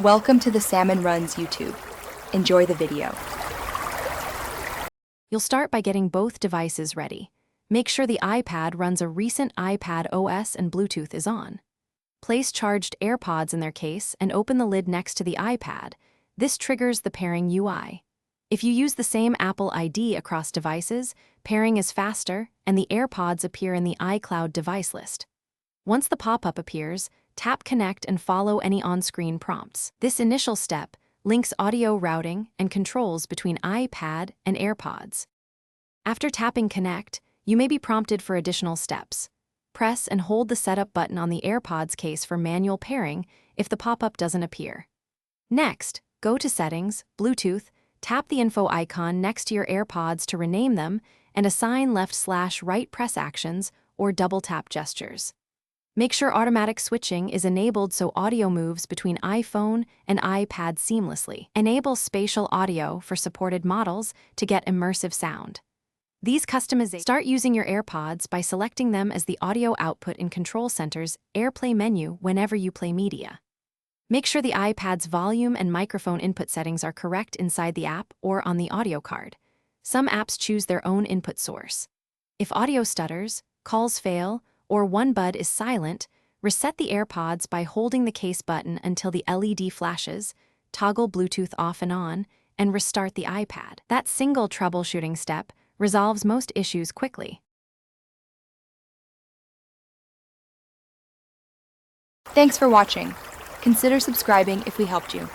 Welcome to the Salmon Runs YouTube. Enjoy the video. You'll start by getting both devices ready. Make sure the iPad runs a recent iPad OS and Bluetooth is on. Place charged AirPods in their case and open the lid next to the iPad. This triggers the pairing UI. If you use the same Apple ID across devices, pairing is faster and the AirPods appear in the iCloud device list. Once the pop-up appears, tap Connect and follow any on-screen prompts. This initial step links audio routing and controls between iPad and AirPods. After tapping Connect, you may be prompted for additional steps. Press and hold the Setup button on the AirPods case for manual pairing if the pop-up doesn't appear. Next, go to Settings, Bluetooth, tap the info icon next to your AirPods to rename them, and assign left/right press actions or double-tap gestures. Make sure automatic switching is enabled so audio moves between iPhone and iPad seamlessly. Enable spatial audio for supported models to get immersive sound. These customizations start using your AirPods by selecting them as the audio output in Control Center's AirPlay menu whenever you play media. Make sure the iPad's volume and microphone input settings are correct inside the app or on the audio card. Some apps choose their own input source. If audio stutters, calls fail, or one bud is silent, reset the AirPods by holding the case button until the LED flashes, toggle Bluetooth off and on, and restart the iPad. That single troubleshooting step resolves most issues quickly. Thanks for watching. Consider subscribing if we helped you.